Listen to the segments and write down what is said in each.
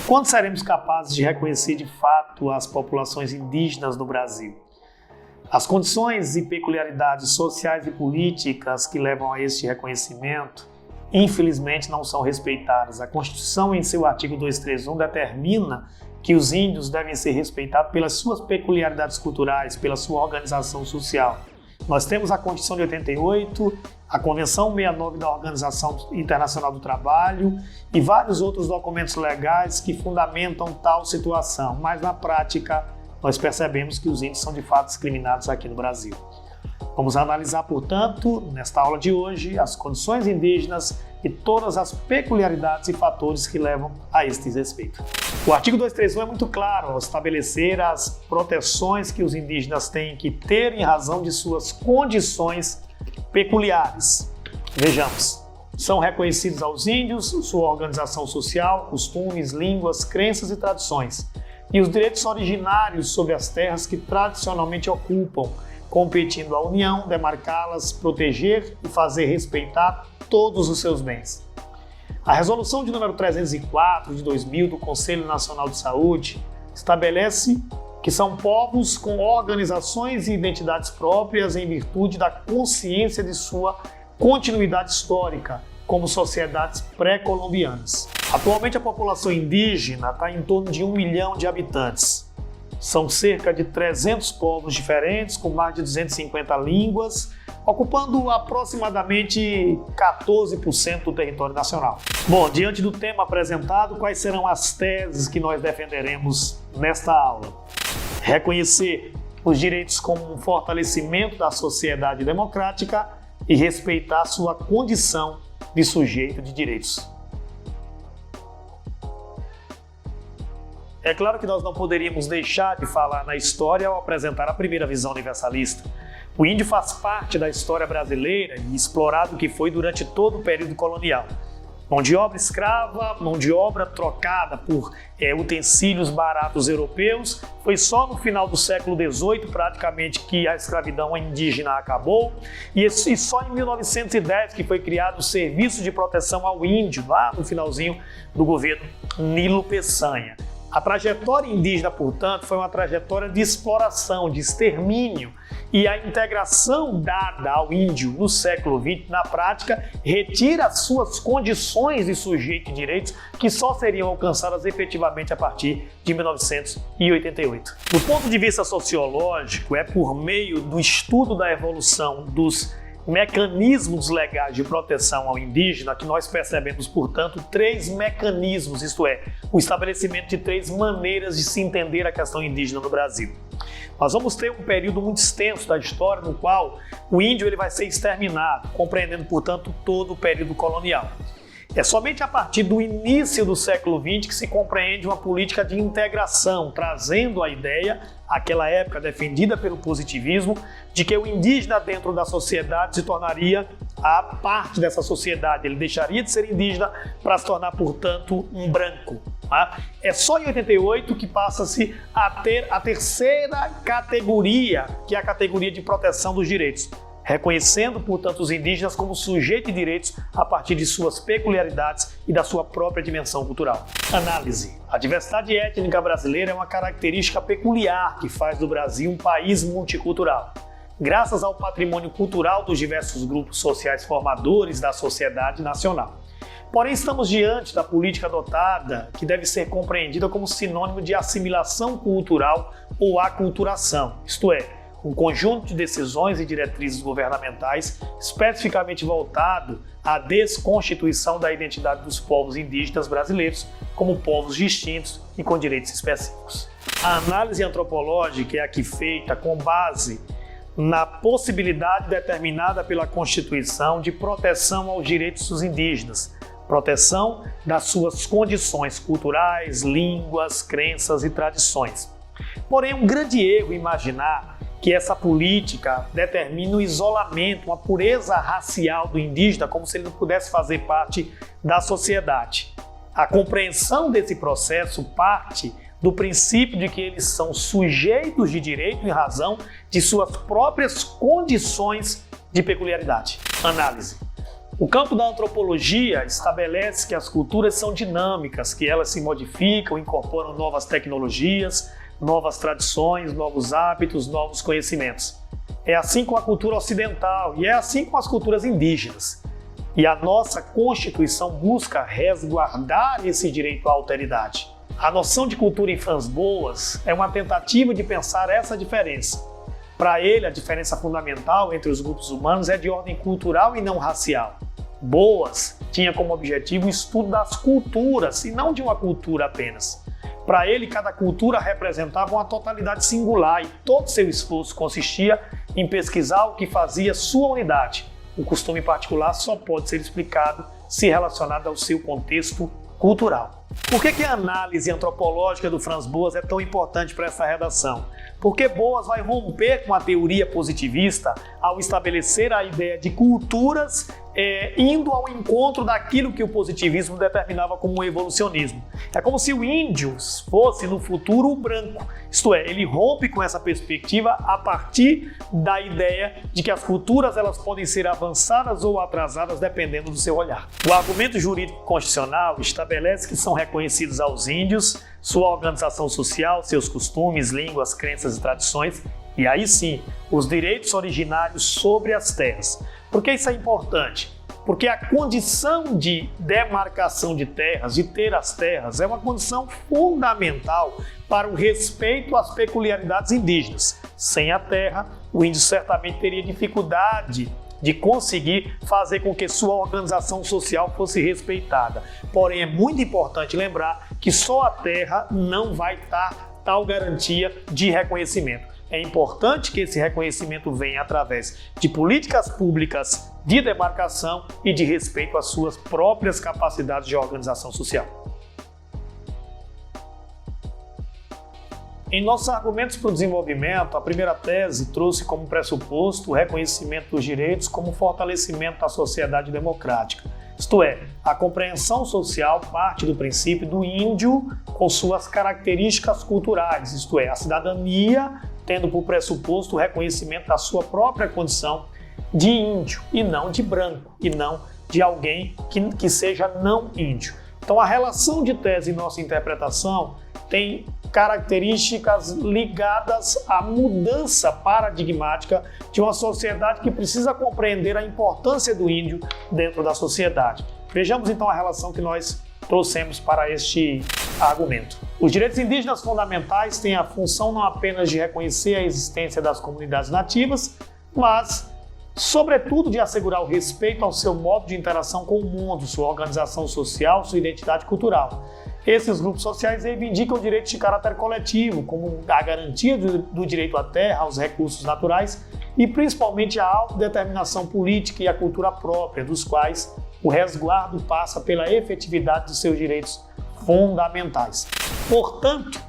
Quando seremos capazes de reconhecer de fato as populações indígenas do Brasil? As condições e peculiaridades sociais e políticas que levam a este reconhecimento, infelizmente, não são respeitadas. A Constituição, em seu artigo 231, determina que os índios devem ser respeitados pelas suas peculiaridades culturais, pela sua organização social. Nós temos a Constituição de 88, a Convenção 69 da Organização Internacional do Trabalho e vários outros documentos legais que fundamentam tal situação, mas na prática nós percebemos que os índios são de fato discriminados aqui no Brasil. Vamos analisar, portanto, nesta aula de hoje, as condições indígenas e todas as peculiaridades e fatores que levam a este respeito. O artigo 231 é muito claro ao estabelecer as proteções que os indígenas têm que ter em razão de suas condições peculiares. Vejamos, são reconhecidos aos índios sua organização social, costumes, línguas, crenças e tradições, e os direitos originários sobre as terras que tradicionalmente ocupam, competindo à União, demarcá-las, proteger e fazer respeitar todos os seus bens. A Resolução de número 304 de 2000 do Conselho Nacional de Saúde estabelece que são povos com organizações e identidades próprias em virtude da consciência de sua continuidade histórica, como sociedades pré-colombianas. Atualmente a população indígena está em torno de 1 milhão de habitantes. São cerca de 300 povos diferentes, com mais de 250 línguas, ocupando aproximadamente 14% do território nacional. Bom, diante do tema apresentado, quais serão as teses que nós defenderemos nesta aula? Reconhecer os direitos como um fortalecimento da sociedade democrática e respeitar sua condição de sujeito de direitos. É claro que nós não poderíamos deixar de falar na história ao apresentar a primeira visão universalista. O índio faz parte da história brasileira e explorado que foi durante todo o período colonial. Mão de obra escrava, mão de obra trocada por utensílios baratos europeus. Foi só no final do século XVIII, praticamente, que a escravidão indígena acabou. E só em 1910 que foi criado o Serviço de Proteção ao Índio, lá no finalzinho do governo Nilo Peçanha. A trajetória indígena, portanto, foi uma trajetória de exploração, de extermínio, e a integração dada ao índio no século XX, na prática, retira as suas condições de sujeito de direitos que só seriam alcançadas efetivamente a partir de 1988. Do ponto de vista sociológico, é por meio do estudo da evolução dos mecanismos legais de proteção ao indígena que nós percebemos, portanto, 3 mecanismos, isto é, o estabelecimento de 3 maneiras de se entender a questão indígena no Brasil. Nós vamos ter um período muito extenso da história no qual o índio vai ser exterminado, compreendendo, portanto, todo o período colonial. É somente a partir do início do século XX que se compreende uma política de integração, trazendo a ideia, aquela época defendida pelo positivismo, de que o indígena dentro da sociedade se tornaria a parte dessa sociedade. Ele deixaria de ser indígena para se tornar, portanto, um branco. Tá? É só em 88 que passa-se a ter a terceira categoria, que é a categoria de proteção dos direitos, reconhecendo, portanto, os indígenas como sujeito de direitos a partir de suas peculiaridades e da sua própria dimensão cultural. Análise. A diversidade étnica brasileira é uma característica peculiar que faz do Brasil um país multicultural. Graças ao patrimônio cultural dos diversos grupos sociais formadores da sociedade nacional. Porém, estamos diante da política adotada que deve ser compreendida como sinônimo de assimilação cultural ou aculturação, isto é, um conjunto de decisões e diretrizes governamentais especificamente voltado à desconstituição da identidade dos povos indígenas brasileiros como povos distintos e com direitos específicos. A análise antropológica é aqui feita com base na possibilidade determinada pela Constituição de proteção aos direitos dos indígenas, proteção das suas condições culturais, línguas, crenças e tradições. Porém, é um grande erro imaginar que essa política determina o isolamento, uma pureza racial do indígena, como se ele não pudesse fazer parte da sociedade. A compreensão desse processo parte do princípio de que eles são sujeitos de direito em razão de suas próprias condições de peculiaridade. Análise. O campo da antropologia estabelece que as culturas são dinâmicas, que elas se modificam, incorporam novas tecnologias, novas tradições, novos hábitos, novos conhecimentos. É assim com a cultura ocidental e é assim com as culturas indígenas. E a nossa Constituição busca resguardar esse direito à alteridade. A noção de cultura em Franz Boas é uma tentativa de pensar essa diferença. Para ele, a diferença fundamental entre os grupos humanos é de ordem cultural e não racial. Boas tinha como objetivo o estudo das culturas e não de uma cultura apenas. Para ele, cada cultura representava uma totalidade singular e todo seu esforço consistia em pesquisar o que fazia sua unidade. O costume particular só pode ser explicado se relacionado ao seu contexto cultural. Por que a análise antropológica do Franz Boas é tão importante para essa redação? Porque Boas vai romper com a teoria positivista ao estabelecer a ideia de culturas indo ao encontro daquilo que o positivismo determinava como um evolucionismo. É como se o índio fosse no futuro o branco, isto é, ele rompe com essa perspectiva a partir da ideia de que as culturas elas podem ser avançadas ou atrasadas dependendo do seu olhar. O argumento jurídico constitucional estabelece que são reconhecidos aos índios sua organização social, seus costumes, línguas, crenças e tradições, e aí sim, os direitos originários sobre as terras. Por que isso é importante? Porque a condição de demarcação de terras, de ter as terras, é uma condição fundamental para o respeito às peculiaridades indígenas. Sem a terra, o índio certamente teria dificuldade de conseguir fazer com que sua organização social fosse respeitada. Porém, é muito importante lembrar que só a terra não vai dar tal garantia de reconhecimento. É importante que esse reconhecimento venha através de políticas públicas de demarcação e de respeito às suas próprias capacidades de organização social. Em nossos argumentos para o desenvolvimento, a primeira tese trouxe como pressuposto o reconhecimento dos direitos como fortalecimento da sociedade democrática. Isto é, a compreensão social parte do princípio do índio com suas características culturais, isto é, a cidadania tendo por pressuposto o reconhecimento da sua própria condição de índio e não de branco, e não de alguém que seja não índio. Então a relação de tese em nossa interpretação tem características ligadas à mudança paradigmática de uma sociedade que precisa compreender a importância do índio dentro da sociedade. Vejamos então a relação que nós trouxemos para este argumento. Os direitos indígenas fundamentais têm a função não apenas de reconhecer a existência das comunidades nativas, mas, sobretudo, de assegurar o respeito ao seu modo de interação com o mundo, sua organização social, sua identidade cultural. Esses grupos sociais reivindicam direitos de caráter coletivo, como a garantia do direito à terra, aos recursos naturais e principalmente a autodeterminação política e a cultura própria, dos quais o resguardo passa pela efetividade dos seus direitos fundamentais. Portanto,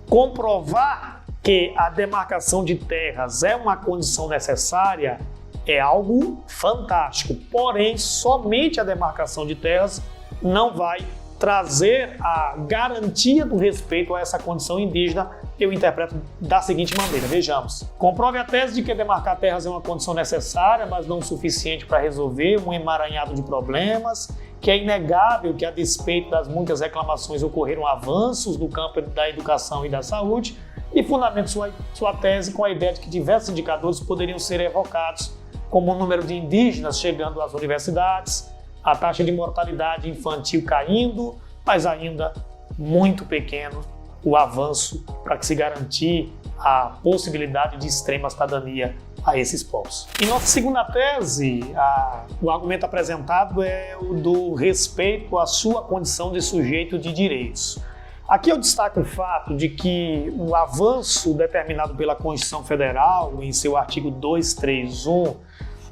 comprovar que a demarcação de terras é uma condição necessária é algo fantástico, porém, somente a demarcação de terras não vai trazer a garantia do respeito a essa condição indígena. Eu interpreto da seguinte maneira, vejamos. Comprove a tese de que demarcar terras é uma condição necessária, mas não suficiente para resolver um emaranhado de problemas, que é inegável que, a despeito das muitas reclamações, ocorreram avanços no campo da educação e da saúde, e fundamenta sua tese com a ideia de que diversos indicadores poderiam ser evocados, como o número de indígenas chegando às universidades, a taxa de mortalidade infantil caindo, mas ainda muito pequeno o avanço para que se garantir a possibilidade de extrema cidadania a esses povos. Em nossa segunda tese, o argumento apresentado é o do respeito à sua condição de sujeito de direitos. Aqui eu destaco o fato de que o avanço determinado pela Constituição Federal, em seu artigo 231,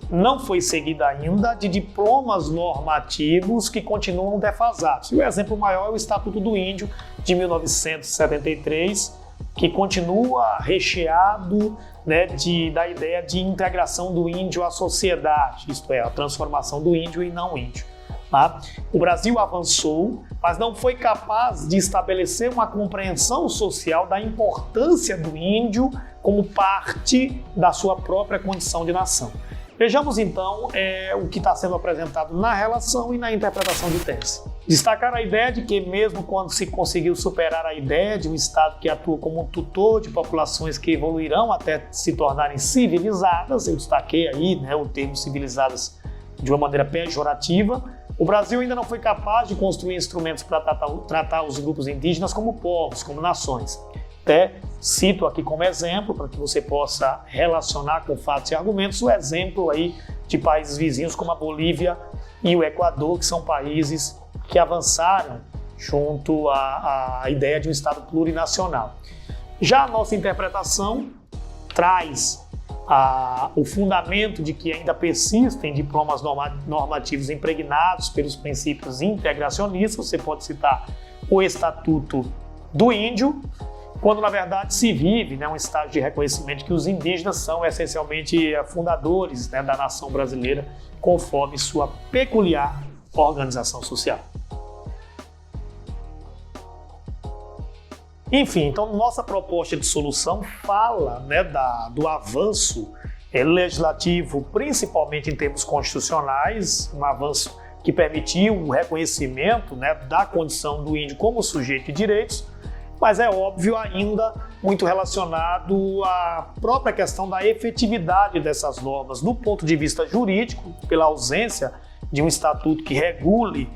não foi seguido ainda de diplomas normativos que continuam defasados. E o exemplo maior é o Estatuto do Índio, de 1973, que continua recheado da ideia de integração do índio à sociedade, isto é, a transformação do índio em não índio. Tá? O Brasil avançou, mas não foi capaz de estabelecer uma compreensão social da importância do índio como parte da sua própria condição de nação. Vejamos então o que está sendo apresentado na relação e na interpretação de tese. Destacar a ideia de que mesmo quando se conseguiu superar a ideia de um Estado que atua como um tutor de populações que evoluirão até se tornarem civilizadas, eu destaquei aí o termo civilizadas de uma maneira pejorativa, o Brasil ainda não foi capaz de construir instrumentos para tratar os grupos indígenas como povos, como nações. Até cito aqui como exemplo, para que você possa relacionar com fatos e argumentos, o exemplo aí de países vizinhos como a Bolívia e o Equador, que são países que avançaram junto à ideia de um Estado plurinacional. Já a nossa interpretação traz o fundamento de que ainda persistem diplomas normativos impregnados pelos princípios integracionistas. Você pode citar o Estatuto do Índio, quando na verdade se vive um estágio de reconhecimento de que os indígenas são essencialmente fundadores da nação brasileira, conforme sua peculiar organização social. Enfim, então nossa proposta de solução fala do avanço legislativo, principalmente em termos constitucionais, um avanço que permitiu o reconhecimento da condição do índio como sujeito de direitos, mas é óbvio ainda muito relacionado à própria questão da efetividade dessas normas do ponto de vista jurídico, pela ausência de um estatuto que regule,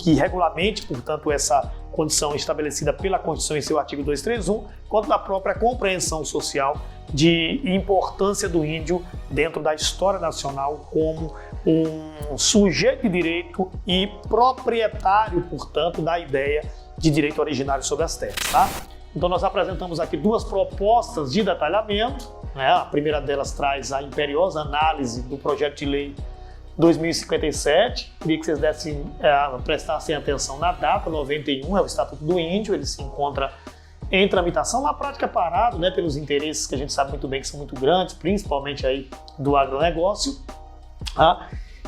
que regulamente, portanto, essa condição estabelecida pela Constituição em seu artigo 231, quanto da própria compreensão social de importância do índio dentro da história nacional como um sujeito de direito e proprietário, portanto, da ideia de direito originário sobre as terras. Tá? Então nós apresentamos aqui duas propostas de detalhamento. A primeira delas traz a imperiosa análise do projeto de lei 2057. Queria que vocês prestassem atenção na data, 91, é o Estatuto do Índio, ele se encontra em tramitação, na prática parado pelos interesses que a gente sabe muito bem que são muito grandes, principalmente aí do agronegócio.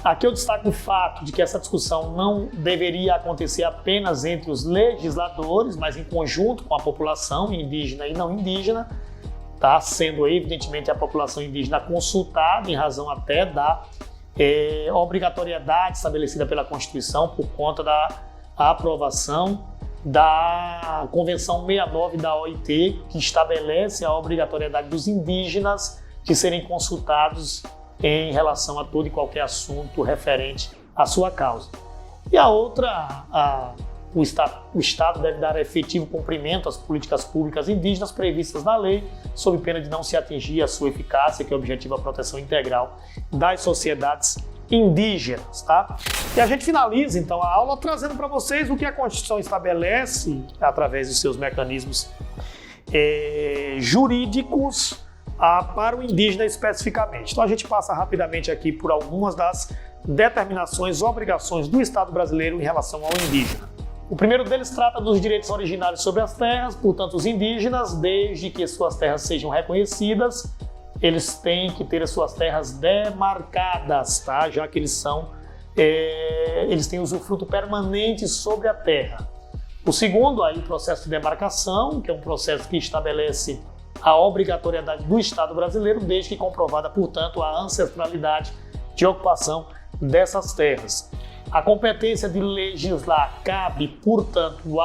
Aqui eu destaco o fato de que essa discussão não deveria acontecer apenas entre os legisladores, mas em conjunto com a população indígena e não indígena, sendo evidentemente a população indígena consultada em razão até da obrigatoriedade estabelecida pela Constituição por conta da aprovação da Convenção 69 da OIT, que estabelece a obrigatoriedade dos indígenas de serem consultados em relação a todo e qualquer assunto referente à sua causa. E a outra, o Estado deve dar efetivo cumprimento às políticas públicas indígenas previstas na lei, sob pena de não se atingir a sua eficácia, que é o objetivo da proteção integral das sociedades indígenas. Tá? E a gente finaliza então a aula trazendo para vocês o que a Constituição estabelece através dos seus mecanismos jurídicos para o indígena especificamente. Então a gente passa rapidamente aqui por algumas das determinações, obrigações do Estado brasileiro em relação ao indígena. O primeiro deles trata dos direitos originários sobre as terras, portanto os indígenas, desde que suas terras sejam reconhecidas, eles têm que ter as suas terras demarcadas, tá? Já que eles têm usufruto permanente sobre a terra. O segundo, aí, o processo de demarcação, que é um processo que estabelece a obrigatoriedade do Estado brasileiro, desde que comprovada, portanto, a ancestralidade de ocupação dessas terras. A competência de legislar cabe, portanto,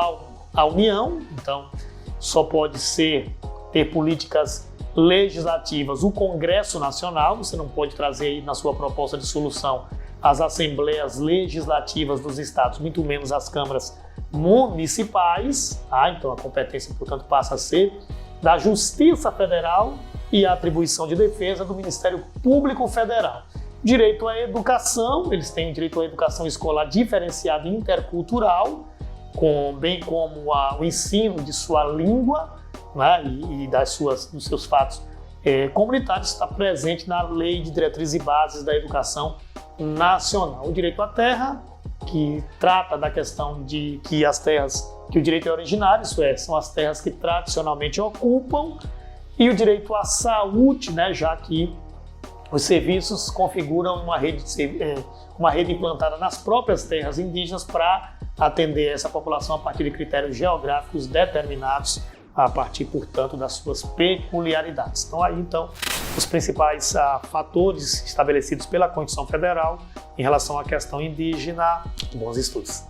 à União, então só pode ter políticas legislativas o Congresso Nacional, você não pode trazer aí na sua proposta de solução as assembleias legislativas dos estados, muito menos as câmaras municipais, então a competência, portanto, passa a ser da Justiça Federal e a atribuição de defesa do Ministério Público Federal. Direito à educação, eles têm direito à educação escolar diferenciada e intercultural, bem como o ensino de sua língua, e dos seus fatos comunitários, está presente na Lei de Diretrizes e Bases da Educação Nacional. O direito à terra, que trata da questão de que as terras, que o direito é originário, isso são as terras que tradicionalmente ocupam, e o direito à saúde, já que os serviços configuram uma rede implantada nas próprias terras indígenas para atender essa população a partir de critérios geográficos determinados a partir, portanto, das suas peculiaridades. Então, aí, os principais fatores estabelecidos pela Constituição Federal em relação à questão indígena. Bons estudos.